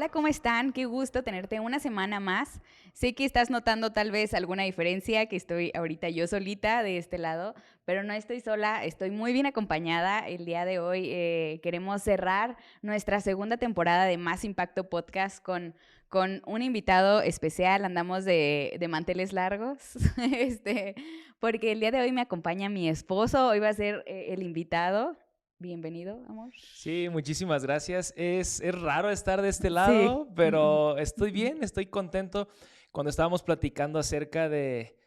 Hola, ¿cómo están? Qué gusto tenerte una semana más. Sé que estás notando tal vez alguna diferencia, que estoy ahorita yo solita de este lado, pero no estoy sola, estoy muy bien acompañada. El día de hoy queremos cerrar nuestra segunda temporada de Más Impacto Podcast con un invitado especial. Andamos de manteles largos, porque el día de hoy me acompaña mi esposo. Hoy va a ser el invitado. Bienvenido, amor. Sí, muchísimas gracias. Es raro estar de este Sí. lado, pero estoy bien, estoy contento. Cuando estábamos platicando acerca de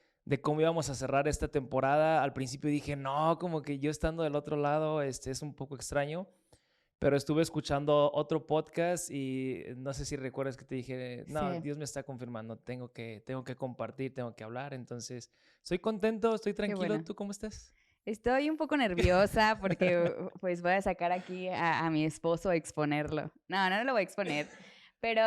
cómo íbamos a cerrar esta temporada, al principio dije, no, como que yo estando del otro lado, es un poco extraño, pero estuve escuchando otro podcast y no sé si recuerdas que te dije, no, Sí, Dios me está confirmando, tengo que compartir, tengo que hablar. Entonces, estoy contento, estoy qué tranquilo. bueno. ¿Tú cómo estás? Estoy un poco nerviosa porque pues voy a sacar aquí a mi esposo a exponerlo. No, no lo voy a exponer, pero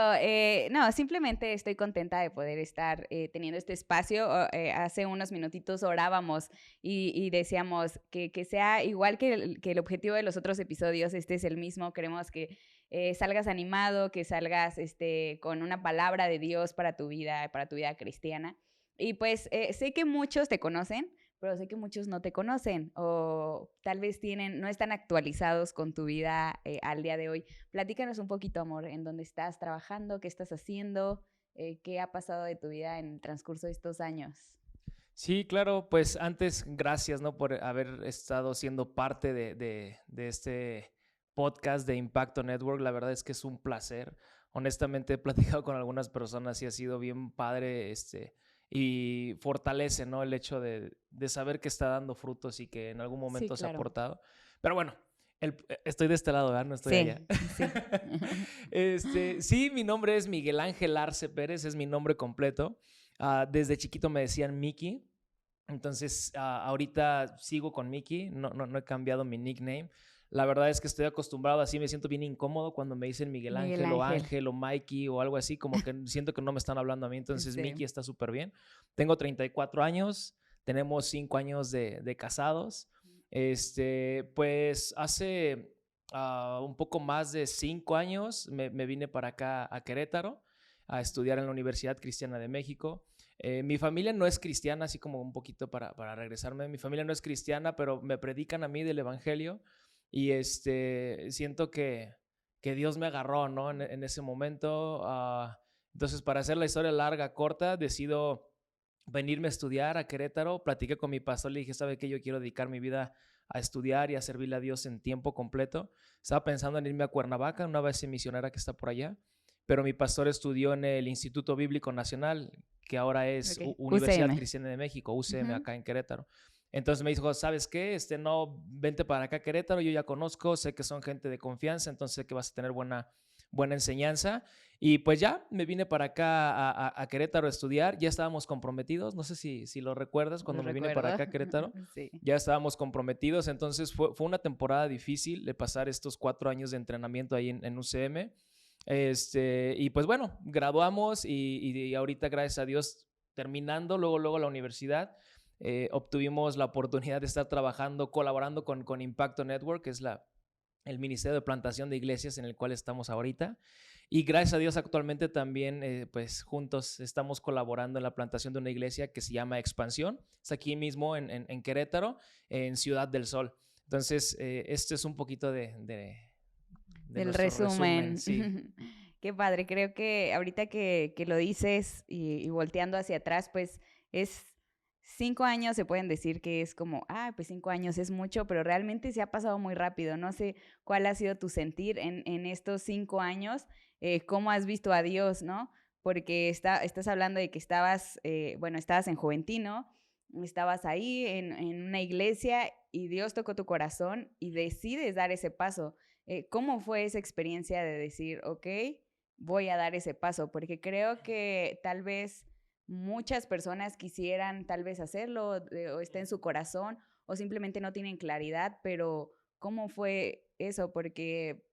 no, simplemente estoy contenta de poder estar teniendo este espacio. Hace unos minutitos orábamos y decíamos que sea igual que el objetivo de los otros episodios, este es el mismo. Queremos que salgas animado, que salgas con una palabra de Dios para tu vida cristiana. Y pues sé que muchos te conocen, pero sé que muchos no te conocen o tal vez no están actualizados con tu vida al día de hoy. Platícanos un poquito, amor, en dónde estás trabajando, qué estás haciendo, qué ha pasado de tu vida en el transcurso de estos años. Sí, claro, pues antes, gracias, ¿no? Por haber estado siendo parte de este podcast de Impacto Network. La verdad es que es un placer. Honestamente, he platicado con algunas personas y ha sido bien padre, y fortalece, ¿no? El hecho de saber que está dando frutos y que en algún Sí, momento se ha claro. aportado. Pero bueno, estoy de este lado, ¿verdad? No estoy allá. Sí, sí. Sí, mi nombre es Miguel Ángel Arce Pérez, es mi nombre completo. Desde chiquito me decían Mickey. Entonces, ahorita sigo con Mickey, no he cambiado mi nickname. La verdad es que estoy acostumbrado así, me siento bien incómodo cuando me dicen Miguel Miguel Ángel. Ángel o Mikey o algo así, como que siento que no me están hablando a mí. Entonces, Sí. Mickey está súper bien. Tengo 34 años, tenemos 5 años de casados. Pues hace un poco más de 5 años me vine para acá a Querétaro a estudiar en la Universidad Cristiana de México. Mi familia no es cristiana, así como un poquito para regresarme. Mi familia no es cristiana, pero me predican a mí del evangelio y siento que Dios me agarró, ¿no? En ese momento. Entonces, para hacer la historia larga, corta, decido venirme a estudiar a Querétaro. Platiqué con mi pastor, le dije, ¿sabe qué? Yo quiero dedicar mi vida a estudiar y a servirle a Dios en tiempo completo. Estaba pensando en irme a Cuernavaca, una base misionera que está por allá, pero mi pastor estudió en el Instituto Bíblico Nacional, que ahora es Ok. Universidad UCM. Cristiana de México, UCM, Ujú. acá en Querétaro. Entonces me dijo, ¿sabes qué? No, vente para acá a Querétaro, yo ya conozco, sé que son gente de confianza, entonces sé que vas a tener buena enseñanza. Y pues ya me vine para acá a Querétaro a estudiar, ya estábamos comprometidos, no sé si lo recuerdas, Lo cuando me vine para recuerdo. acá a Querétaro, Sí. ya estábamos comprometidos, entonces fue una temporada difícil de pasar estos 4 años de entrenamiento ahí en UCM. Y pues bueno, graduamos y ahorita, gracias a Dios, terminando luego la universidad, obtuvimos la oportunidad de estar trabajando, colaborando con Impacto Network, que es el Ministerio de Plantación de Iglesias en el cual estamos ahorita. Y gracias a Dios actualmente también, pues juntos estamos colaborando en la plantación de una iglesia que se llama Expansión. Es aquí mismo en Querétaro, en Ciudad del Sol. Entonces, este es un poquito de Del nuestro resumen, resumen. sí. Qué padre, creo que ahorita que lo dices y volteando hacia atrás, pues es 5 años, se pueden decir que es como, pues 5 años es mucho, pero realmente se ha pasado muy rápido. No sé cuál ha sido tu sentir en estos 5 años, cómo has visto a Dios, ¿no? Porque estás hablando de que estabas en Juventino, estabas ahí en una iglesia y Dios tocó tu corazón y decides dar ese paso. ¿Cómo fue esa experiencia de decir, ok, voy a dar ese paso? Porque creo que tal vez muchas personas quisieran tal vez hacerlo o está en su corazón o simplemente no tienen claridad, pero ¿cómo fue eso? Porque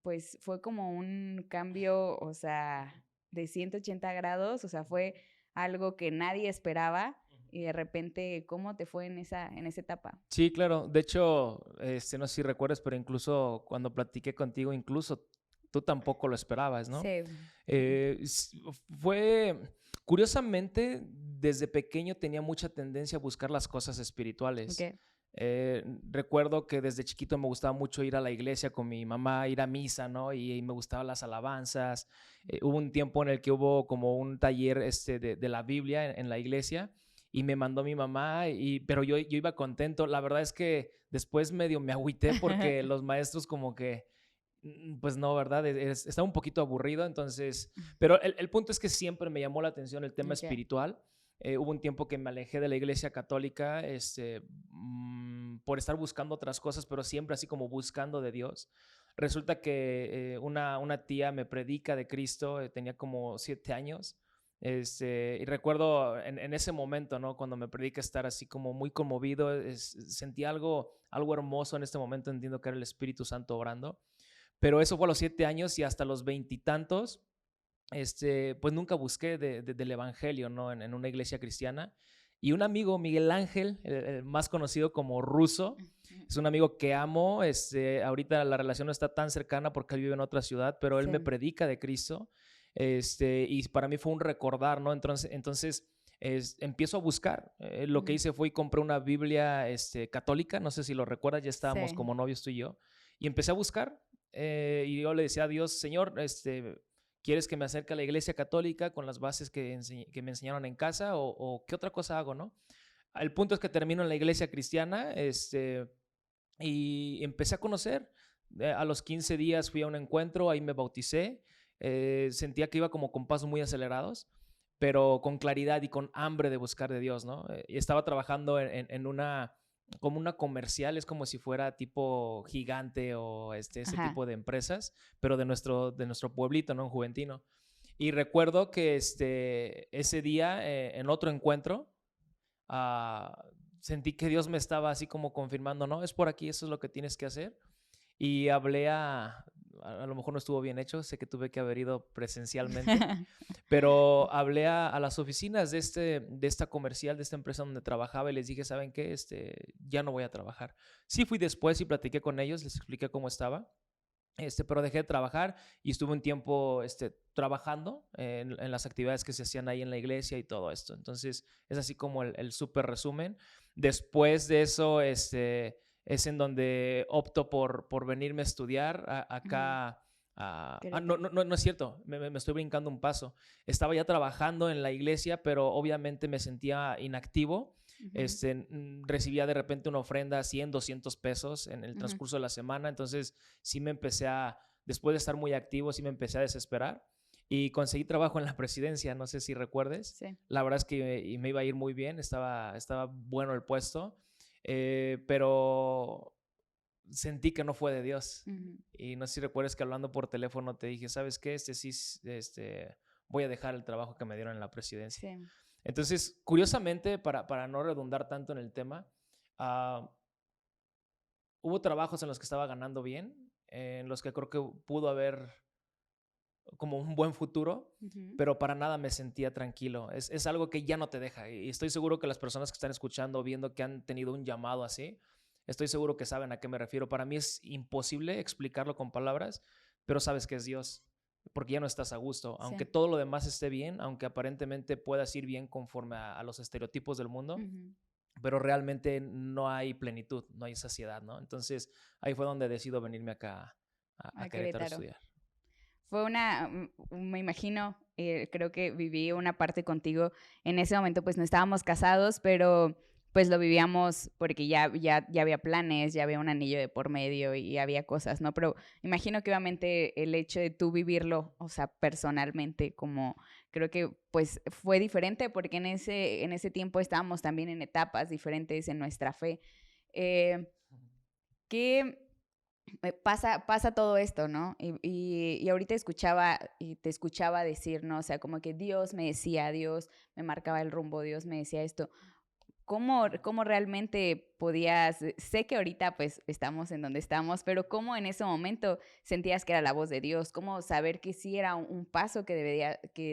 pues fue como un cambio, o sea, de 180 grados, o sea, fue algo que nadie esperaba y de repente, ¿cómo te fue en esa etapa? Sí, claro. De hecho, no sé si recuerdas, pero incluso cuando platiqué contigo, incluso tú tampoco lo esperabas, ¿no? Sí. Fue, curiosamente, desde pequeño tenía mucha tendencia a buscar las cosas espirituales. Ok. Recuerdo que desde chiquito me gustaba mucho ir a la iglesia con mi mamá, ir a misa, ¿no? Y me gustaban las alabanzas. Hubo un tiempo en el que hubo como un taller de la Biblia en la iglesia y me mandó mi mamá, pero yo iba contento. La verdad es que después medio me agüité porque los maestros como que, pues no, ¿verdad? Estaba un poquito aburrido, entonces, pero el punto es que siempre me llamó la atención el tema Ok. espiritual. Hubo un tiempo que me alejé de la iglesia católica por estar buscando otras cosas, pero siempre así como buscando de Dios. Resulta que una tía me predica de Cristo, tenía como 7 años, y recuerdo en ese momento, ¿no? Cuando me predica estar así como muy conmovido, sentí algo hermoso en este momento, entiendo que era el Espíritu Santo obrando, pero eso fue a los 7 años y hasta los 20 y tantos pues nunca busqué del evangelio, ¿no? En una iglesia cristiana. Y un amigo, Miguel Ángel, el más conocido como Ruso, es un amigo que amo. Ahorita la relación no está tan cercana porque él vive en otra ciudad, pero él me Sí. predica de Cristo. Y para mí fue un recordar, ¿no? Entonces empiezo a buscar. Lo que hice fue y compré una Biblia católica, no sé si lo recuerdas, ya estábamos Sí. como novios tú y yo. Y empecé a buscar. Y yo le decía a Dios, Señor, ¿quieres que me acerque a la iglesia católica con las bases que me enseñaron en casa o qué otra cosa hago, no? El punto es que termino en la iglesia cristiana y empecé a conocer. A los 15 días fui a un encuentro, ahí me bauticé. Sentía que iba como con pasos muy acelerados, pero con claridad y con hambre de buscar de Dios, ¿no? Y estaba trabajando en una como una comercial, es como si fuera tipo Gigante o ese Ajá. tipo de empresas, pero de nuestro pueblito, ¿no? En Juventino. Y recuerdo que ese día, en otro encuentro, ah, sentí que Dios me estaba así como confirmando, no, es por aquí, eso es lo que tienes que hacer. Y hablé a lo mejor no estuvo bien hecho, sé que tuve que haber ido presencialmente, pero hablé a las oficinas de esta comercial, de esta empresa donde trabajaba y les dije, ¿saben qué? Ya no voy a trabajar. Sí fui después y platiqué con ellos, les expliqué cómo estaba. Pero dejé de trabajar y estuve un tiempo trabajando en las actividades que se hacían ahí en la iglesia y todo esto. Entonces, es así como el súper resumen. Después de eso, es en donde opto por venirme a estudiar acá. No, Querétaro. no, no, no es cierto, me estoy brincando un paso. Estaba ya trabajando en la iglesia, pero obviamente me sentía inactivo. Ujú. Recibía de repente una ofrenda, 100, 200 pesos en el Ujú. transcurso de la semana, entonces sí después de estar muy activo, sí me empecé a desesperar y conseguí trabajo en la presidencia, no sé si recuerdes. Sí. La verdad es que me iba a ir muy bien, estaba bueno el puesto, pero sentí que no fue de Dios. Ujú. Y no sé si recuerdas que hablando por teléfono te dije, ¿sabes qué? Sí, voy a dejar el trabajo que me dieron en la presidencia. Sí. Entonces, curiosamente, para no redundar tanto en el tema, uh, hubo trabajos en los que estaba ganando bien, en los que creo que pudo haber como un buen futuro, Ujú. pero para nada me sentía tranquilo. Es algo que ya no te deja. Y estoy seguro que las personas que están escuchando, viendo que han tenido un llamado así, estoy seguro que saben a qué me refiero. Para mí es imposible explicarlo con palabras, pero sabes que es Dios, porque ya no estás a gusto. Aunque Sí. todo lo demás esté bien, aunque aparentemente puedas ir bien conforme a los estereotipos del mundo, Ujú. pero realmente no hay plenitud, no hay saciedad, ¿no? Entonces ahí fue donde decido venirme acá a A Querétaro a Querétaro. estudiar. Fue me imagino, creo que viví una parte contigo. En ese momento, pues no estábamos casados, pero pues lo vivíamos porque ya había planes, ya había un anillo de por medio y había cosas, ¿no? Pero imagino que obviamente el hecho de tú vivirlo, o sea, personalmente, como creo que pues fue diferente porque en ese tiempo estábamos también en etapas diferentes en nuestra fe. Eh, ¿Qué pasa todo esto, ¿no? Y ahorita te escuchaba decir, ¿no? O sea, como que Dios me decía, Dios me marcaba el rumbo, Dios me decía esto. ¿Cómo realmente podías, sé que ahorita pues estamos en donde estamos, pero cómo en ese momento sentías que era la voz de Dios? ¿Cómo saber que sí era un paso que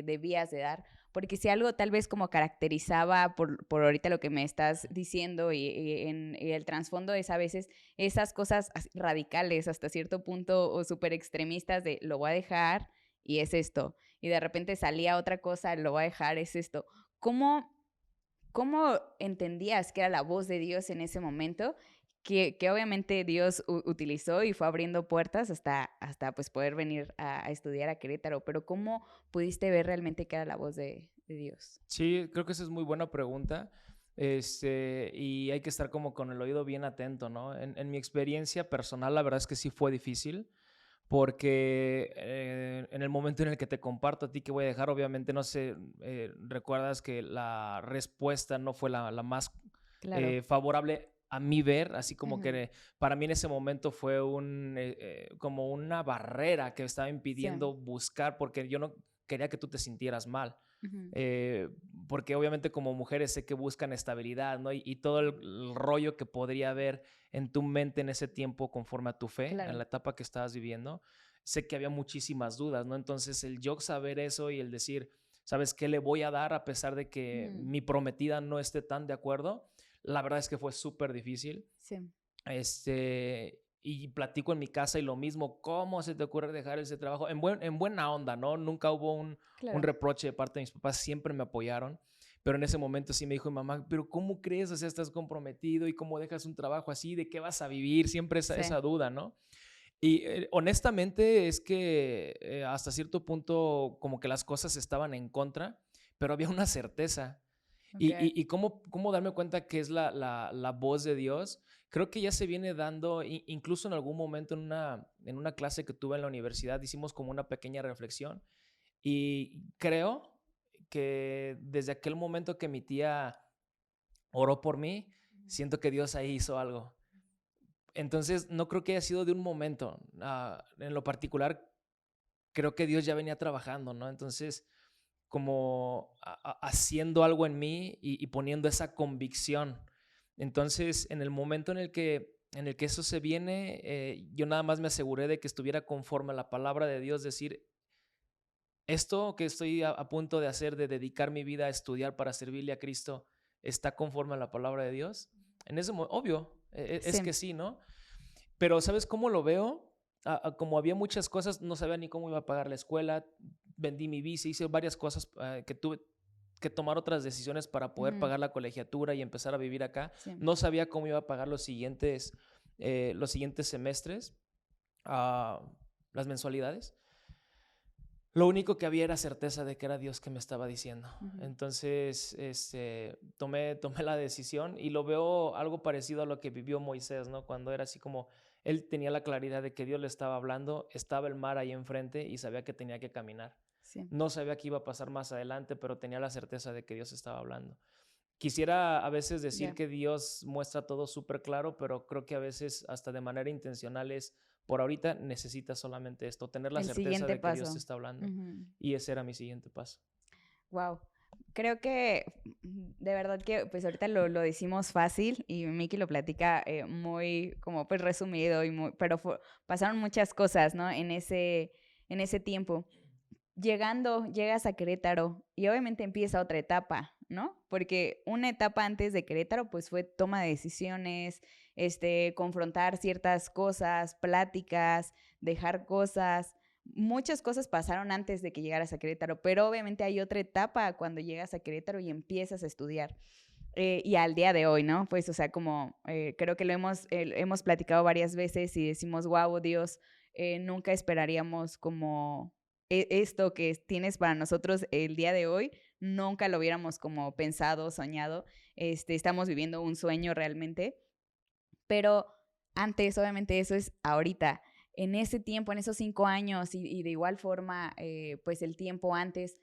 debías de dar? Porque si algo tal vez como caracterizaba por ahorita lo que me estás diciendo y el trasfondo es a veces esas cosas radicales hasta cierto punto o súper extremistas de lo voy a dejar y es esto. Y de repente salía otra cosa, lo voy a dejar, es esto. ¿Cómo ¿Cómo entendías que era la voz de Dios en ese momento? Que obviamente Dios utilizó y fue abriendo puertas hasta pues poder venir a estudiar a Querétaro, pero ¿cómo pudiste ver realmente que era la voz de Dios? Sí, creo que esa es muy buena pregunta. Y hay que estar como con el oído bien atento, ¿no? En mi experiencia personal, la verdad es que sí fue difícil, porque en el momento en el que te comparto a ti que voy a dejar, obviamente no sé, recuerdas que la respuesta no fue la más Claro. favorable a mi ver, así como Ujú. que para mí en ese momento fue como una barrera que estaba Sí. impidiendo buscar, porque yo no quería que tú te sintieras mal. Ujú. eh, Porque obviamente como mujeres sé que buscan estabilidad, ¿no? Y todo el rollo que podría haber en tu mente en ese tiempo conforme a tu fe, en Claro. la etapa que estabas viviendo, sé que había muchísimas dudas, ¿no? Entonces el yo saber eso y el decir, ¿sabes qué le voy a dar a pesar de que Ujú. mi prometida no esté tan de acuerdo? La verdad es que fue súper difícil. Sí. Y platico en mi casa y lo mismo, ¿cómo se te ocurre dejar ese trabajo? En buena onda, ¿no? Nunca hubo un Claro. reproche de parte de mis papás, siempre me apoyaron, pero en ese momento sí me dijo mi mamá, pero ¿cómo crees? O sea, estás comprometido y cómo dejas un trabajo así, ¿de qué vas a vivir? Siempre esa Sí. duda, ¿no? Y honestamente es que hasta cierto punto como que las cosas estaban en contra, pero había una certeza. Ok. Y cómo darme cuenta que es la voz de Dios, creo que ya se viene dando, incluso en algún momento en una clase que tuve en la universidad, hicimos como una pequeña reflexión y creo que desde aquel momento que mi tía oró por mí, siento que Dios ahí hizo algo. Entonces, no creo que haya sido de un momento. En lo particular, creo que Dios ya venía trabajando, ¿no? Entonces, como haciendo algo en mí y poniendo esa convicción. Entonces, en el momento en el que eso se viene, yo nada más me aseguré de que estuviera conforme a la palabra de Dios, decir, esto que estoy a punto de hacer, de dedicar mi vida a estudiar para servirle a Cristo, ¿está conforme a la palabra de Dios? En ese momento, obvio, es Sí. que sí, ¿no? Pero ¿sabes cómo lo veo? Como había muchas cosas, no sabía ni cómo iba a pagar la escuela, vendí mi bici, hice varias cosas que tuve que tomar otras decisiones para poder Ujú. pagar la colegiatura y empezar a vivir acá. Sí. No sabía cómo iba a pagar los siguientes semestres, ah, las mensualidades. Lo único que había era certeza de que era Dios que me estaba diciendo. Ujú. Entonces, tomé la decisión y lo veo algo parecido a lo que vivió Moisés, ¿no? Cuando era así como él tenía la claridad de que Dios le estaba hablando, estaba el mar ahí enfrente y sabía que tenía que caminar. Sí. No sabía qué iba a pasar más adelante, pero tenía la certeza de que Dios estaba hablando. Quisiera a veces decir Ya. que Dios muestra todo súper claro, pero creo que a veces hasta de manera intencional es, por ahorita necesitas solamente esto, tener la El certeza siguiente de que Dios te paso. está hablando. Ujú. Y ese era mi siguiente paso. Wow. Creo que de verdad que pues ahorita lo decimos fácil y Miki lo platica muy como pues resumido y muy, pero pasaron muchas cosas, ¿no? En ese tiempo. Llegas a Querétaro y obviamente empieza otra etapa, ¿no? Porque una etapa antes de Querétaro pues fue toma de decisiones, confrontar ciertas cosas, pláticas, dejar cosas. Muchas cosas pasaron antes de que llegaras a Querétaro, pero obviamente hay otra etapa cuando llegas a Querétaro y empiezas a estudiar. Y al día de hoy, ¿no? Pues, o sea, como creo que hemos platicado varias veces y decimos, wow, Dios, nunca esperaríamos como esto que tienes para nosotros el día de hoy, nunca lo hubiéramos como pensado, soñado. Estamos viviendo un sueño realmente, pero antes, obviamente, eso es ahorita. En ese tiempo, en esos 5 años y de igual forma, pues el tiempo antes,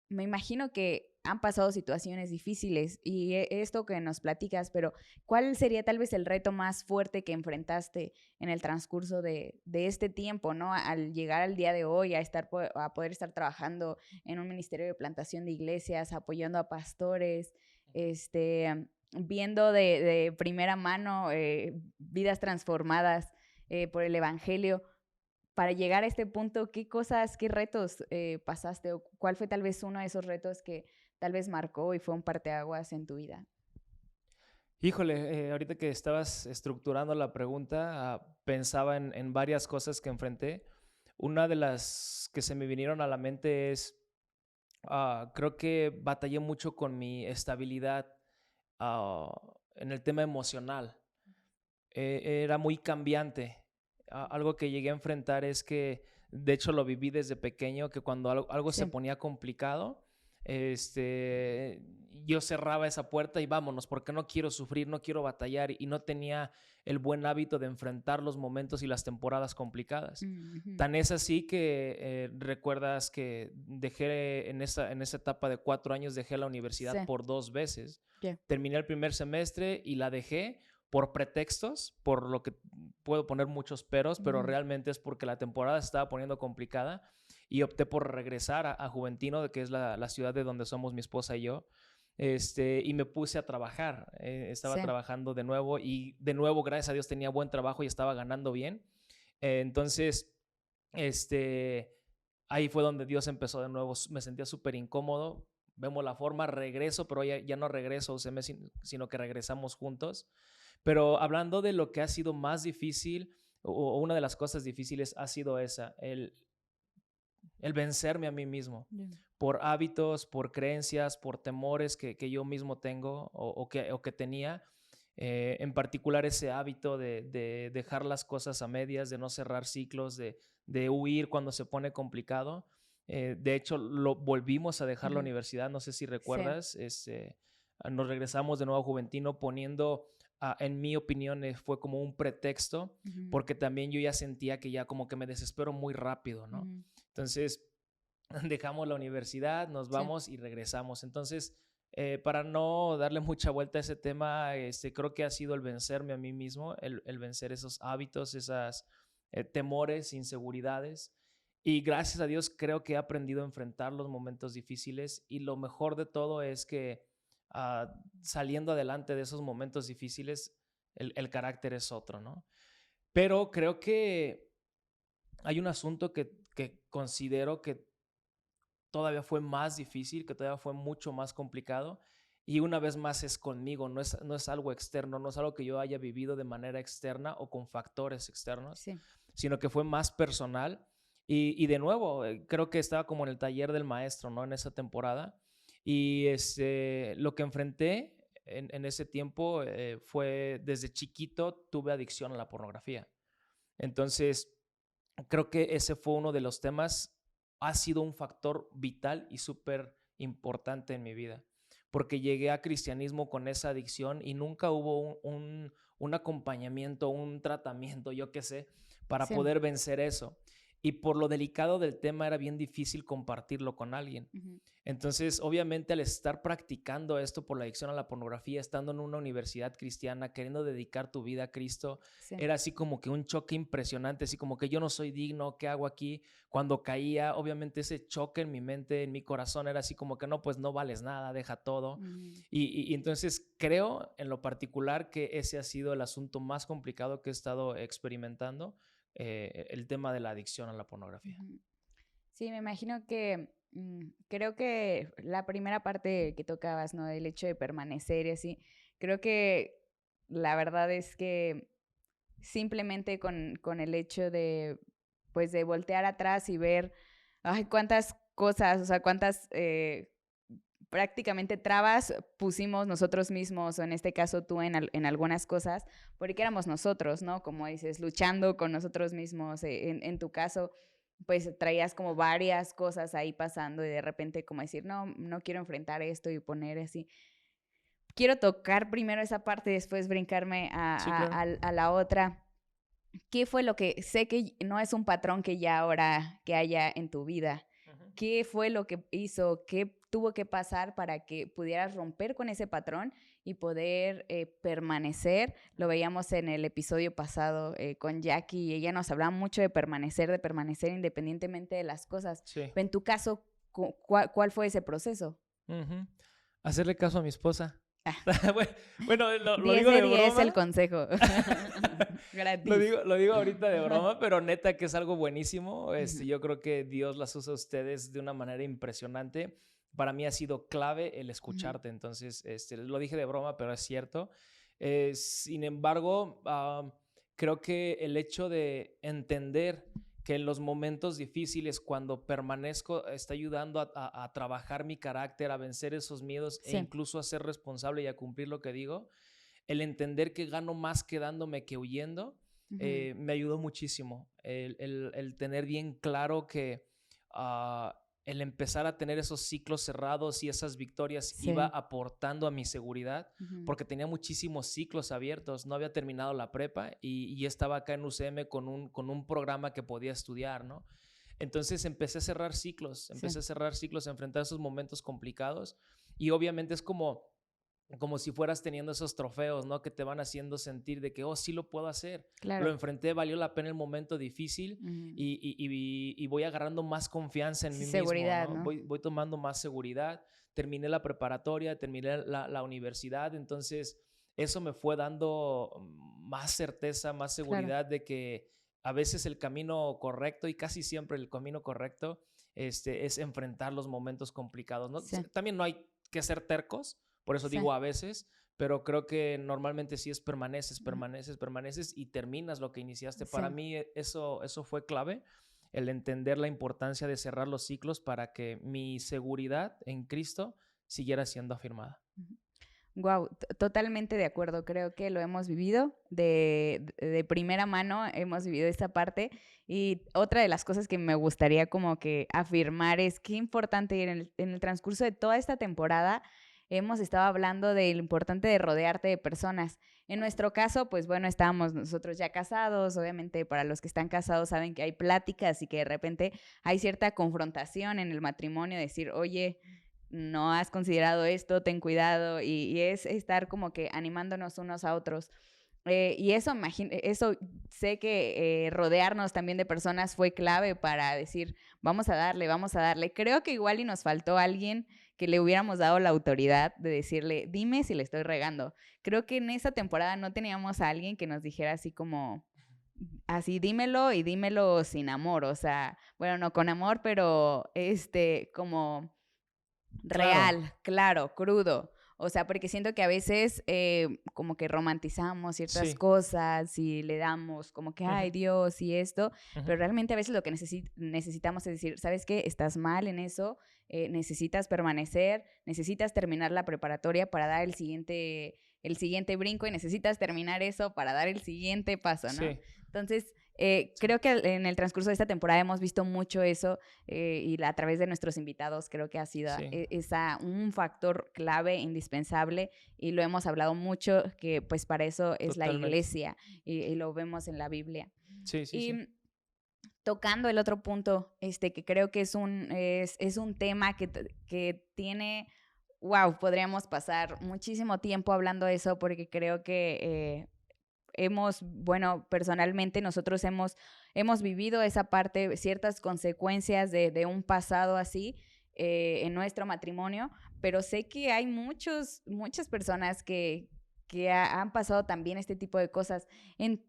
me imagino que han pasado situaciones difíciles y esto que nos platicas, pero ¿cuál sería tal vez el reto más fuerte que enfrentaste en el transcurso de este tiempo, ¿no? Al llegar al día de hoy, a poder estar trabajando en un ministerio de plantación de iglesias, apoyando a pastores, viendo de primera mano vidas transformadas por el Evangelio. Para llegar a este punto, ¿qué cosas, qué retos pasaste? ¿O cuál fue tal vez uno de esos retos que tal vez marcó y fue un parteaguas en tu vida? Híjole, ahorita que estabas estructurando la pregunta, pensaba en varias cosas que enfrenté. Una de las que se me vinieron a la mente es, creo que batallé mucho con mi estabilidad ah, en el tema emocional. Era muy cambiante. Algo que llegué a enfrentar es que, de hecho, lo viví desde pequeño, que cuando algo se Sí. ponía complicado, yo cerraba esa puerta y vámonos, porque no quiero sufrir, no quiero batallar y no tenía el buen hábito de enfrentar los momentos y las temporadas complicadas. Ujú. Tan es así que recuerdas que dejé en esa etapa de 4 años, dejé la universidad Sí. por 2 veces. Ya. Terminé el primer semestre y la dejé por pretextos, por lo que puedo poner muchos peros, pero Ujú. realmente es porque la temporada se estaba poniendo complicada y opté por regresar a Juventino, que es la ciudad de donde somos mi esposa y yo. Y me puse a trabajar. Estaba Sí. trabajando de nuevo y de nuevo, gracias a Dios, tenía buen trabajo y estaba ganando bien. Entonces, este, ahí fue donde Dios empezó de nuevo. Me sentía súper incómodo. Vemos la forma, regreso, pero ya no regreso a UCM, sino que regresamos juntos. Pero hablando de lo que ha sido más difícil, o una de las cosas difíciles ha sido esa, el vencerme a mí mismo Ya. por hábitos, por creencias, por temores que yo mismo tengo o que tenía. En particular ese hábito de dejar las cosas a medias, de no cerrar ciclos, de huir cuando se pone complicado. De hecho, lo volvimos a dejar la Ujú. universidad, no sé si Sí. recuerdas, nos regresamos de nuevo a Juventino poniendo, en mi opinión, fue como un pretexto, Ujú. porque también yo ya sentía que ya como que me desespero muy rápido, ¿no? Ujú. Entonces, dejamos la universidad, nos Sí. vamos y regresamos. Entonces, para no darle mucha vuelta a ese tema, creo que ha sido el vencerme a mí mismo, el vencer esos hábitos, esas temores, inseguridades. Y gracias a Dios creo que he aprendido a enfrentar los momentos difíciles y lo mejor de todo es que saliendo adelante de esos momentos difíciles, el carácter es otro, ¿no? Pero creo que hay un asunto que considero que todavía fue más difícil, que todavía fue mucho más complicado. Y una vez más es conmigo, no es algo externo, no es algo que yo haya vivido de manera externa o con factores externos, Sí. sino que fue más personal. Y de nuevo, creo que estaba como en el taller del maestro, ¿no? En esa temporada. Y lo que enfrenté en ese tiempo fue desde chiquito tuve adicción a la pornografía. Entonces, creo que ese fue uno de los temas, ha sido un factor vital y súper importante en mi vida, porque llegué a cristianismo con esa adicción y nunca hubo un acompañamiento, un tratamiento, yo qué sé, para Sí. poder vencer eso. Y por lo delicado del tema era bien difícil compartirlo con alguien. Ujú. Entonces, obviamente, al estar practicando esto por la adicción a la pornografía, estando en una universidad cristiana, queriendo dedicar tu vida a Cristo, Sí. era así como que un choque impresionante, así como que yo no soy digno, ¿qué hago aquí? Cuando caía, obviamente ese choque en mi mente, en mi corazón, era así como que no, pues no vales nada, deja todo. Ujú. Y entonces creo en lo particular que ese ha sido el asunto más complicado que he estado experimentando, el tema de la adicción a la pornografía. Ujú. Sí, me imagino que creo que la primera parte que tocabas, ¿no? Del hecho de permanecer y así, creo que la verdad es que simplemente con el hecho de, pues, de voltear atrás y ver, ay, cuántas cosas, o sea, cuántas prácticamente trabas pusimos nosotros mismos, o en este caso tú en algunas cosas, porque éramos nosotros, ¿no? Como dices, luchando con nosotros mismos. En tu caso, pues traías como varias cosas ahí pasando y de repente como decir, no, no quiero enfrentar esto y poner así. Quiero tocar primero esa parte y después brincarme Sí, claro. a la otra. ¿Qué fue lo que sé que no es un patrón que ya ahora que haya en tu vida? Ujú. ¿Qué fue lo que hizo? ¿Qué tuvo que pasar para que pudieras romper con ese patrón y poder permanecer? Lo veíamos en el episodio pasado con Jackie y ella nos hablaba mucho de permanecer independientemente de las cosas. Sí. Pero en tu caso, ¿cuál fue ese proceso? Ujú. Hacerle caso a mi esposa. Bueno, lo 10 digo de de 10 el broma. consejo. Lo Gratis. digo, lo digo ahorita de broma, pero neta que es algo buenísimo. Ujú, Yo creo que Dios las usa a ustedes de una manera impresionante. Para mí ha sido clave el ujú. escucharte. Entonces, lo dije de broma, pero es cierto. Sin embargo, creo que el hecho de entender que en los momentos difíciles, cuando permanezco, está ayudando a trabajar mi carácter, a vencer esos miedos e Sí. incluso a ser responsable y a cumplir lo que digo, el entender que gano más quedándome que huyendo, Ujú. me ayudó muchísimo. El tener bien claro que el empezar a tener esos ciclos cerrados y esas victorias iba Sí. aportando a mi seguridad, Ujú. porque tenía muchísimos ciclos abiertos. No había terminado la prepa y estaba acá en UCM con un programa que podía estudiar, ¿no? Entonces Sí. empecé a cerrar ciclos, a enfrentar esos momentos complicados y obviamente es como si fueras teniendo esos trofeos, ¿no? Que te van haciendo sentir de que, oh, sí lo puedo hacer. Lo Claro. enfrenté, valió la pena el momento difícil Ujú. y voy agarrando más confianza en Sí, mí mismo, seguridad, ¿no? ¿no? Voy tomando más seguridad. Terminé la preparatoria, terminé la universidad, entonces eso me fue dando más certeza, más Claro. seguridad de que a veces el camino correcto y casi siempre el camino correcto es enfrentar los momentos complicados, ¿no? Sí. También no hay que ser tercos, por eso Sí. digo a veces, pero creo que normalmente sí es permaneces, Ujú. permaneces, permaneces y terminas lo que iniciaste. Para Sí. mí eso fue clave, el entender la importancia de cerrar los ciclos para que mi seguridad en Cristo siguiera siendo afirmada. Wow, totalmente de acuerdo. Creo que lo hemos vivido de primera mano, hemos vivido esta parte. Y otra de las cosas que me gustaría como que afirmar es qué importante en el transcurso de toda esta temporada hemos estado hablando de lo importante de rodearte de personas. En nuestro caso, pues bueno, estábamos nosotros ya casados. Obviamente, para los que están casados saben que hay pláticas y que de repente hay cierta confrontación en el matrimonio, decir, oye, no has considerado esto, ten cuidado, y es estar como que animándonos unos a otros. Y eso sé que rodearnos también de personas fue clave para decir, vamos a darle, vamos a darle. Creo que igual y nos faltó alguien que le hubiéramos dado la autoridad de decirle, dime si le estoy regando. Creo que en esa temporada no teníamos a alguien que nos dijera así como, así dímelo y dímelo sin amor, o sea, bueno, no con amor, pero como Claro, real, claro, crudo. O sea, porque siento que a veces como que romantizamos ciertas sí. cosas y le damos como que, Ujú, ay Dios y esto, ujú. pero realmente a veces lo que necesitamos es decir, ¿sabes qué? Estás mal en eso, necesitas permanecer, necesitas terminar la preparatoria para dar el siguiente brinco y necesitas terminar eso para dar el siguiente paso, ¿no? Sí, Entonces, sí, creo que en el transcurso de esta temporada hemos visto mucho eso y a través de nuestros invitados creo que ha sido sí, un factor clave, indispensable, y lo hemos hablado mucho, que pues para eso es la totalmente. iglesia y lo vemos en la Biblia. Sí, sí, Y sí. tocando el otro punto, que creo que es un tema que tiene, wow, podríamos pasar muchísimo tiempo hablando de eso porque creo que bueno, personalmente nosotros hemos vivido esa parte, ciertas consecuencias de un pasado así en nuestro matrimonio, pero sé que hay muchas personas que han pasado también este tipo de cosas. En,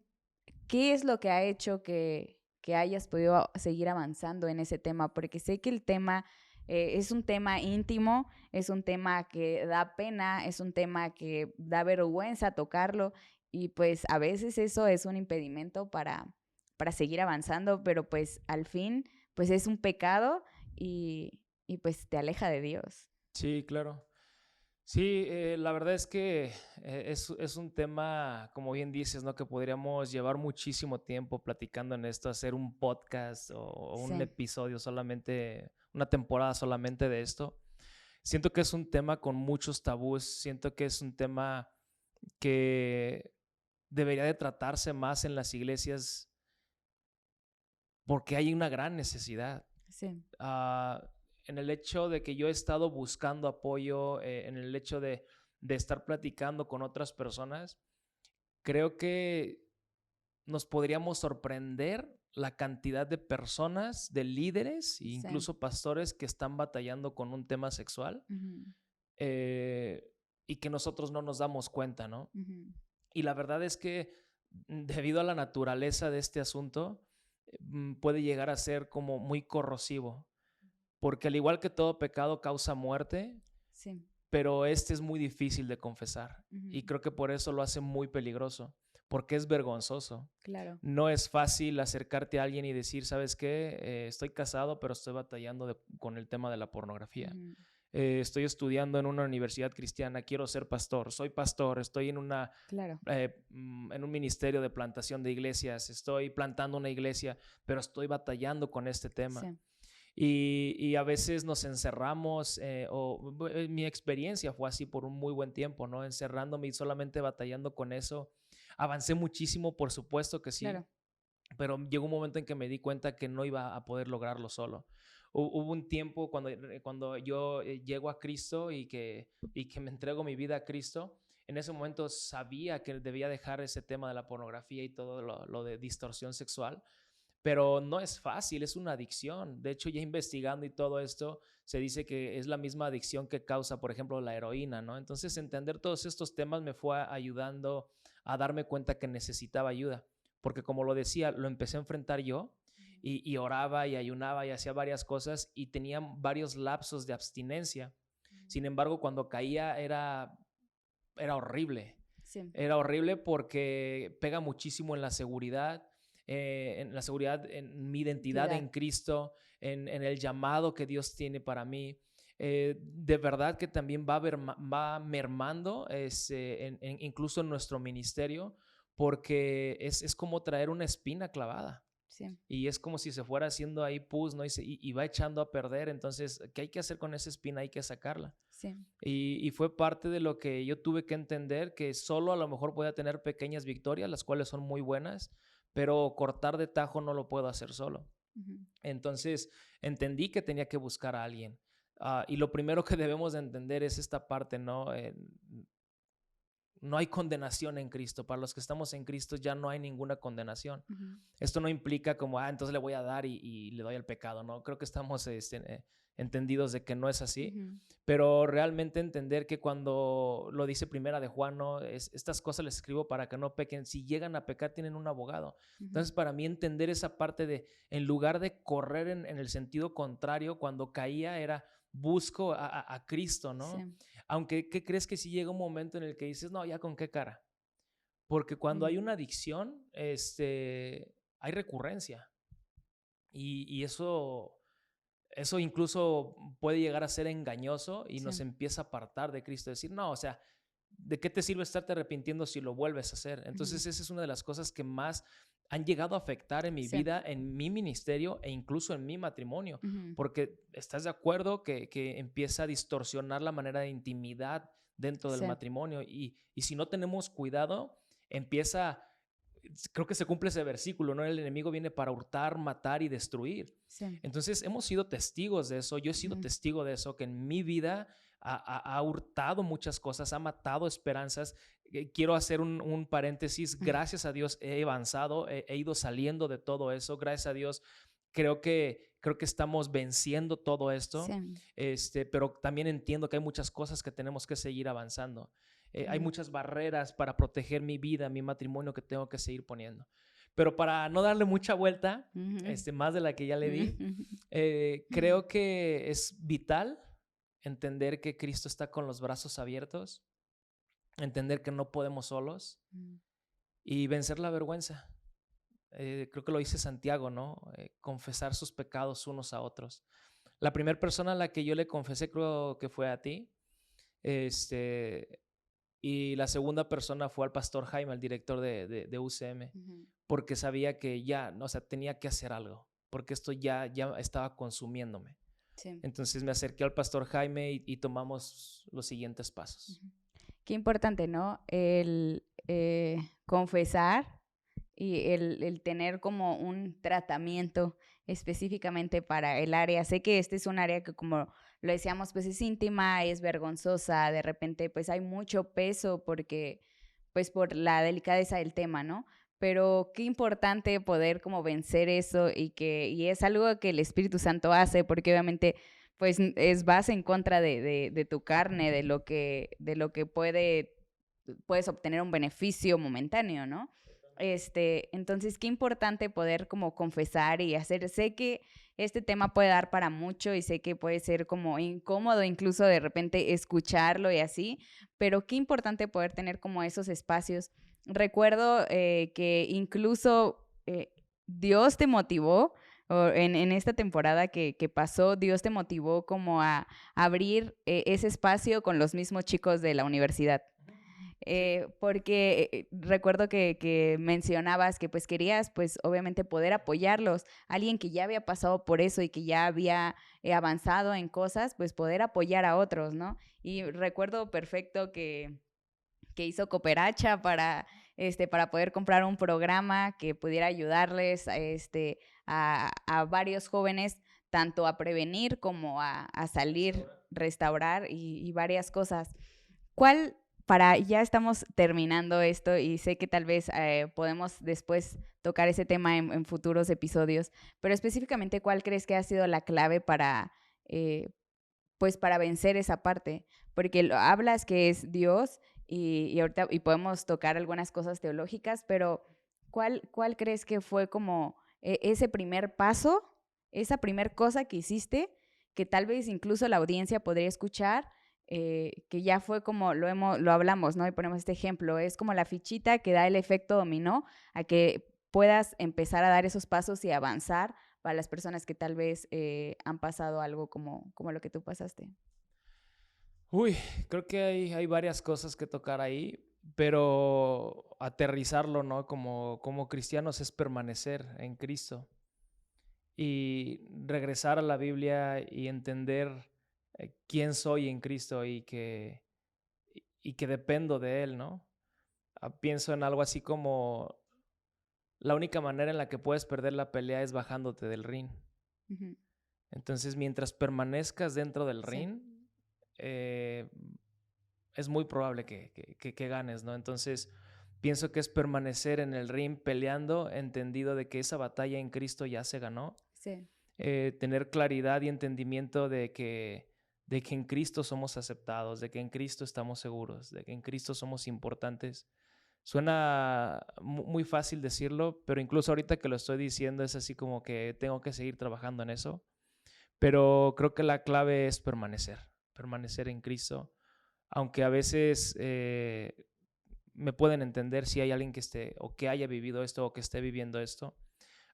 ¿Qué es lo que ha hecho que hayas podido seguir avanzando en ese tema? Porque sé que el tema es un tema íntimo, es un tema que da pena, es un tema que da vergüenza tocarlo y pues a veces eso es un impedimento para seguir avanzando, pero pues al fin pues es un pecado y pues te aleja de Dios. Sí, claro. Sí, la verdad es que es un tema, como bien dices, ¿no? Que podríamos llevar muchísimo tiempo platicando en esto, hacer un podcast o un Sí, episodio solamente, una temporada solamente de esto. Siento que es un tema con muchos tabús, siento que es un tema que debería de tratarse más en las iglesias porque hay una gran necesidad. sí, ah, en el hecho de que yo he estado buscando apoyo, en el hecho de estar platicando con otras personas, creo que nos podríamos sorprender la cantidad de personas, de líderes e sí. incluso pastores que están batallando con un tema sexual. Ujú. Eh, y que nosotros no nos damos cuenta, ¿no? Ujú. Y la verdad es que debido a la naturaleza de este asunto, puede llegar a ser como muy corrosivo, porque al igual que todo pecado causa muerte, Sí. pero este es muy difícil de confesar y Ujú. creo que por eso lo hace muy peligroso, porque es vergonzoso. Claro. No es fácil acercarte a alguien y decir, ¿sabes qué? Estoy casado, pero estoy batallando con el tema de la pornografía. Ujú. Estoy estudiando en una universidad cristiana, quiero ser pastor, soy pastor, estoy Claro. en un ministerio de plantación de iglesias, estoy plantando una iglesia, pero estoy batallando con este tema. Sí. Y a veces nos encerramos, mi experiencia fue así por un muy buen tiempo, ¿no? Encerrándome y solamente batallando con eso. Avancé muchísimo, por supuesto que sí, Claro. pero llegó un momento en que me di cuenta que no iba a poder lograrlo solo. Hubo un tiempo cuando yo llego a Cristo y que me entrego mi vida a Cristo. En ese momento sabía que debía dejar ese tema de la pornografía y todo lo de distorsión sexual, pero no es fácil, es una adicción. De hecho, ya investigando y todo esto, se dice que es la misma adicción que causa, por ejemplo, la heroína, ¿no? Entonces, entender todos estos temas me fue ayudando a darme cuenta que necesitaba ayuda, porque como lo decía, lo empecé a enfrentar yo y oraba y ayunaba y hacía varias cosas y tenía varios lapsos de abstinencia. Sin embargo, cuando caía era horrible. Sí. Era horrible porque pega muchísimo en la seguridad, en mi identidad Identidad. en Cristo, en el llamado que Dios tiene para mí. De verdad que también va mermando incluso en nuestro ministerio, porque es como traer una espina clavada. Sí. Y es como si se fuera haciendo ahí pus, ¿no? Y va echando a perder. Entonces, ¿qué hay que hacer con esa espina? Hay que sacarla. Sí. Y fue parte de lo que yo tuve que entender, que solo a lo mejor podía tener pequeñas victorias, las cuales son muy buenas, pero cortar de tajo no lo puedo hacer solo. Ujú. Entonces entendí que tenía que buscar a alguien. Y lo primero que debemos de entender es esta parte, ¿no? No hay condenación en Cristo. Para los que estamos en Cristo ya no hay ninguna condenación. Ujú. Esto no implica como, entonces le voy a dar y le doy al pecado, ¿no? Creo que estamos entendidos de que no es así, Ujú. pero realmente entender que cuando lo dice Primera de Juan, ¿no? Estas cosas les escribo para que no pequen. Si llegan a pecar, tienen un abogado. Ujú. Entonces, para mí entender esa parte de, en lugar de correr en el sentido contrario, cuando caía era busco a Cristo, ¿no? Sí. Aunque, ¿qué crees que si llega un momento en el que dices, no, ya con qué cara? Porque cuando hay Mm. una adicción, hay recurrencia. Y eso incluso puede llegar a ser engañoso y nos Sí. empieza a apartar de Cristo. Decir, no, o sea, ¿de qué te sirve estarte arrepintiendo si lo vuelves a hacer? Ujú. Entonces, esa es una de las cosas que más han llegado a afectar en mi Sí. vida, en mi ministerio e incluso en mi matrimonio. Ujú. Porque estás de acuerdo que empieza a distorsionar la manera de intimidad dentro del Sí. matrimonio. Y si no tenemos cuidado, empieza, creo que se cumple ese versículo, ¿no? El enemigo viene para hurtar, matar y destruir. Sí. Entonces hemos sido testigos de eso, yo he sido Ujú. testigo de eso, que en mi vida ha hurtado muchas cosas, ha matado esperanzas. Quiero hacer un paréntesis, gracias a Dios he avanzado, he ido saliendo de todo eso, gracias a Dios creo que estamos venciendo todo esto, Sí. pero también entiendo que hay muchas cosas que tenemos que seguir avanzando. Hay Ujú. muchas barreras para proteger mi vida, mi matrimonio que tengo que seguir poniendo. Pero para no darle mucha vuelta, Ujú. más de la que ya le di, Ujú. creo que es vital entender que Cristo está con los brazos abiertos, entender que no podemos solos Ujú. y vencer la vergüenza. Creo que lo dice Santiago, ¿no? Confesar sus pecados unos a otros. La primera persona a la que yo le confesé creo que fue a ti. Y la segunda persona fue al pastor Jaime, el director de UCM, Ujú. porque sabía que ya, o sea, tenía que hacer algo, porque esto ya estaba consumiéndome. Sí. Entonces me acerqué al pastor Jaime y tomamos los siguientes pasos. Ujú. Qué importante, ¿no? El confesar y el tener como un tratamiento específicamente para el área. Sé que este es un área que, como lo decíamos, pues es íntima, es vergonzosa, de repente pues hay mucho peso porque, pues por la delicadeza del tema, ¿no? Pero qué importante poder como vencer eso y es algo que el Espíritu Santo hace, porque obviamente pues vas en contra de tu carne, de lo que puedes obtener un beneficio momentáneo, ¿no? Entonces, qué importante poder como confesar y hacer. Sé que este tema puede dar para mucho y sé que puede ser como incómodo incluso de repente escucharlo y así, pero qué importante poder tener como esos espacios. Recuerdo que incluso Dios te motivó, o en esta temporada que pasó, Dios te motivó como a abrir ese espacio con los mismos chicos de la universidad. Sí. Porque recuerdo que mencionabas que pues querías pues obviamente poder apoyarlos, alguien que ya había pasado por eso y que ya había avanzado en cosas, pues poder apoyar a otros, ¿no? Y recuerdo perfecto que hizo Cooperacha para poder comprar un programa que pudiera ayudarles a varios jóvenes tanto a prevenir como a salir, restaurar y varias cosas. ¿Cuál, ya estamos terminando esto y sé que tal vez podemos después tocar ese tema en futuros episodios, pero específicamente, ¿cuál crees que ha sido la clave eh, pues para vencer esa parte? Porque hablas que es Dios y ahorita y podemos tocar algunas cosas teológicas, pero ¿cuál crees que fue como ese primer paso, esa primer cosa que hiciste, que tal vez incluso la audiencia podría escuchar, que ya fue como lo hablamos, ¿no? Y ponemos este ejemplo, es como la fichita que da el efecto dominó a que puedas empezar a dar esos pasos y avanzar para las personas que tal vez han pasado algo como lo que tú pasaste. Uy, creo que hay varias cosas que tocar ahí, pero aterrizarlo, ¿no? Como cristianos es permanecer en Cristo y regresar a la Biblia y entender quién soy en Cristo y que dependo de Él, ¿no? Pienso en algo así como la única manera en la que puedes perder la pelea es bajándote del ring. Ujú. Entonces, mientras permanezcas dentro del Sí. ring, eh, es muy probable que ganes, ¿no? Entonces, pienso que es permanecer en el ring peleando, entendido de que esa batalla en Cristo ya se ganó. Sí. Tener claridad y entendimiento de que en Cristo somos aceptados, de que en Cristo estamos seguros, de que en Cristo somos importantes. Suena muy fácil decirlo, pero incluso ahorita que lo estoy diciendo es así como que tengo que seguir trabajando en eso. Pero creo que la clave es permanecer en Cristo, aunque a veces me pueden entender si hay alguien que esté o que haya vivido esto o que esté viviendo esto.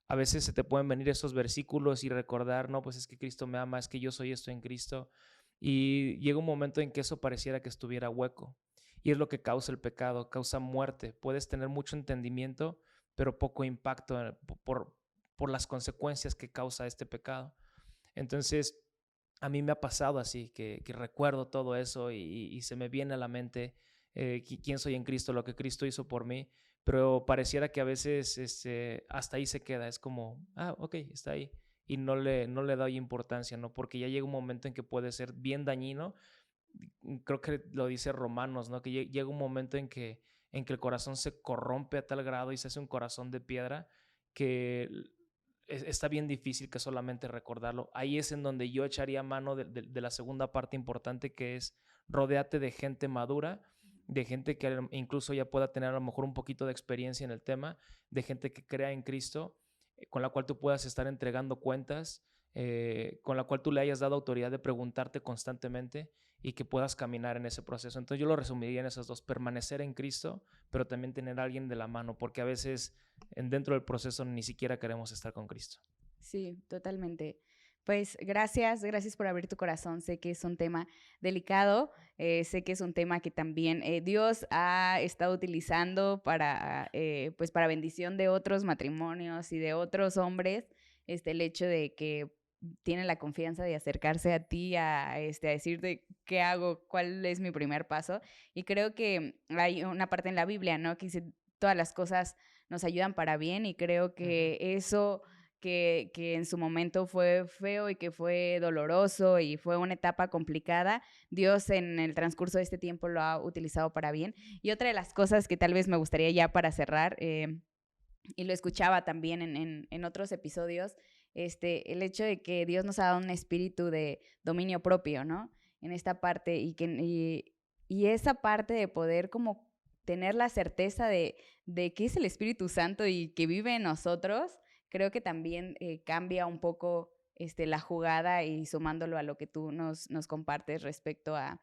A veces se te pueden venir esos versículos y recordar, no, pues es que Cristo me ama, es que yo soy esto en Cristo. Y llega un momento en que eso pareciera que estuviera hueco. Y es lo que causa el pecado, causa muerte. Puedes tener mucho entendimiento, pero poco impacto por las consecuencias que causa este pecado. Entonces, a mí me ha pasado así, que recuerdo todo eso y se me viene a la mente quién soy en Cristo, lo que Cristo hizo por mí, pero pareciera que a veces hasta ahí se queda, es como, ok, está ahí, y no le doy importancia, ¿no? Porque ya llega un momento en que puede ser bien dañino, creo que lo dice Romanos, ¿no? Que llega un momento en que el corazón se corrompe a tal grado y se hace un corazón de piedra que está bien difícil que solamente recordarlo. Ahí es en donde yo echaría mano de la segunda parte importante, que es rodéate de gente madura, de gente que incluso ya pueda tener a lo mejor un poquito de experiencia en el tema, de gente que crea en Cristo, con la cual tú puedas estar entregando cuentas, con la cual tú le hayas dado autoridad de preguntarte constantemente y que puedas caminar en ese proceso. Entonces yo lo resumiría en esas dos: permanecer en Cristo, pero también tener a alguien de la mano, porque a veces dentro del proceso ni siquiera queremos estar con Cristo. Sí, totalmente. Pues gracias por abrir tu corazón. Sé que es un tema delicado, sé que es un tema que también Dios ha estado utilizando pues para bendición de otros matrimonios y de otros hombres, el hecho de que tienen la confianza de acercarse a ti, a decirte qué hago, cuál es mi primer paso. Y creo que hay una parte en la Biblia, ¿no? Que dice, todas las cosas nos ayudan para bien y creo que eso que en su momento fue feo y que fue doloroso y fue una etapa complicada, Dios en el transcurso de este tiempo lo ha utilizado para bien. Y otra de las cosas que tal vez me gustaría ya para cerrar, y lo escuchaba también en otros episodios, el hecho de que Dios nos ha dado un espíritu de dominio propio, ¿no? En esta parte y esa parte de poder como tener la certeza de que es el Espíritu Santo y que vive en nosotros, creo que también cambia un poco la jugada y sumándolo a lo que tú nos compartes respecto a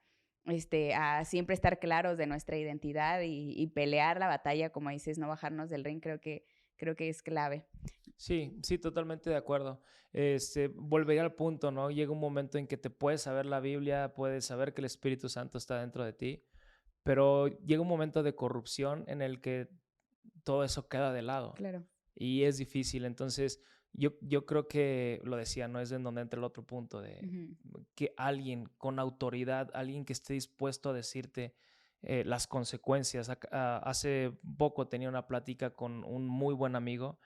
siempre estar claros de nuestra identidad y pelear la batalla, como dices, no bajarnos del ring, creo que es clave. Sí, totalmente de acuerdo. Volvería al punto, ¿no? Llega un momento en que te puedes saber la Biblia, puedes saber que el Espíritu Santo está dentro de ti, pero llega un momento de corrupción en el que todo eso queda de lado. Claro. Y es difícil. Entonces, yo creo que, lo decía, no es en donde entra el otro punto de que alguien con autoridad, alguien que esté dispuesto a decirte las consecuencias. Hace poco tenía una plática con un muy buen amigo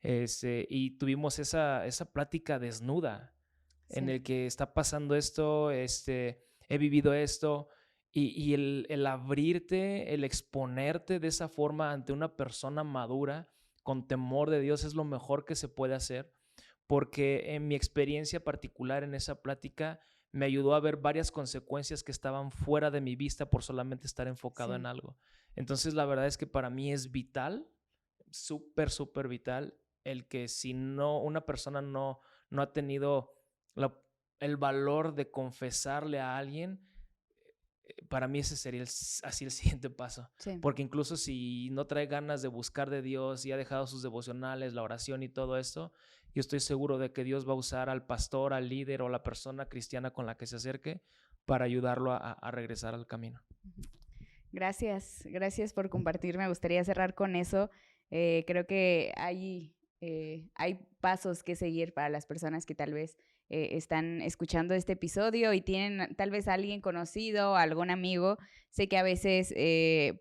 y tuvimos esa plática desnuda en el que está pasando esto, he vivido esto. Y el abrirte, el exponerte de esa forma ante una persona madura, con temor de Dios, es lo mejor que se puede hacer, porque en mi experiencia particular en esa plática me ayudó a ver varias consecuencias que estaban fuera de mi vista por solamente estar enfocado en algo. Entonces, la verdad es que para mí es vital, súper vital, el que si no, una persona no ha tenido el valor de confesarle a alguien, para mí ese sería así el siguiente paso. Sí. Porque incluso si no trae ganas de buscar de Dios y ha dejado sus devocionales, la oración y todo esto, yo estoy seguro de que Dios va a usar al pastor, al líder o la persona cristiana con la que se acerque para ayudarlo a regresar al camino. Gracias por compartir. Me gustaría cerrar con eso. Creo que hay pasos que seguir para las personas que tal vez están escuchando este episodio y tienen tal vez a alguien conocido, algún amigo. Sé que a veces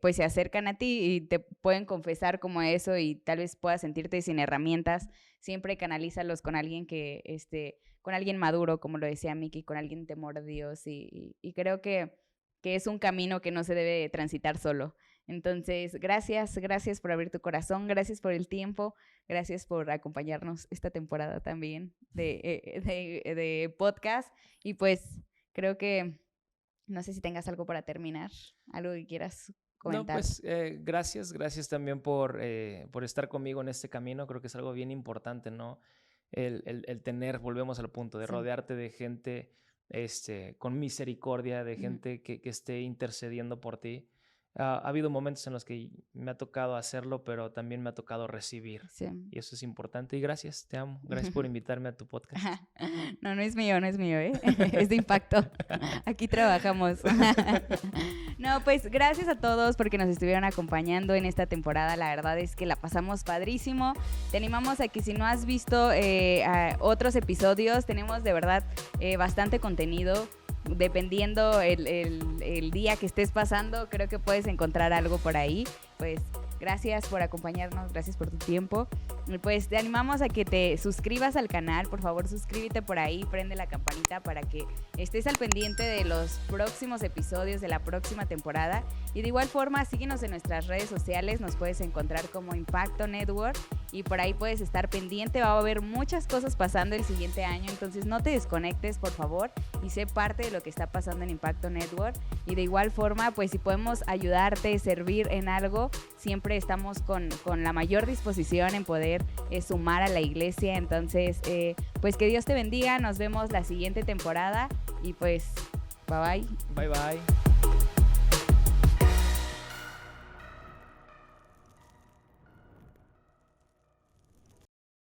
pues se acercan a ti y te pueden confesar como eso y tal vez puedas sentirte sin herramientas. Siempre canalízalos con alguien con alguien maduro, como lo decía Miki, con alguien temor a Dios y creo que es un camino que no se debe transitar solo. Entonces, gracias por abrir tu corazón, gracias por el tiempo, gracias por acompañarnos esta temporada también de podcast. Y pues creo que, no sé si tengas algo para terminar, algo que quieras comentar. No, pues gracias también por estar conmigo en este camino. Creo que es algo bien importante, ¿no? El tener, volvemos al punto, de rodearte de gente con misericordia, de gente que esté intercediendo por ti. Ha habido momentos en los que me ha tocado hacerlo, pero también me ha tocado recibir. Sí. Y eso es importante. Y gracias, te amo. Gracias por invitarme a tu podcast. No es mío, ¿eh? Es de Impacto. Aquí trabajamos. No, pues gracias a todos porque nos estuvieron acompañando en esta temporada. La verdad es que la pasamos padrísimo. Te animamos a que si no has visto otros episodios, tenemos de verdad bastante contenido. Dependiendo el día que estés pasando, creo que puedes encontrar algo por ahí. Pues gracias por acompañarnos, gracias por tu tiempo. Pues te animamos a que te suscribas al canal, por favor suscríbete por ahí, prende la campanita para que estés al pendiente de los próximos episodios de la próxima temporada. Y de igual forma síguenos en nuestras redes sociales, nos puedes encontrar como Impacto Network y por ahí puedes estar pendiente, va a haber muchas cosas pasando el siguiente año, entonces no te desconectes por favor y sé parte de lo que está pasando en Impacto Network. Y de igual forma, pues si podemos ayudarte, servir en algo, siempre estamos con la mayor disposición en poder sumar a la iglesia. Entonces, pues que Dios te bendiga, nos vemos la siguiente temporada y pues bye bye. Bye bye.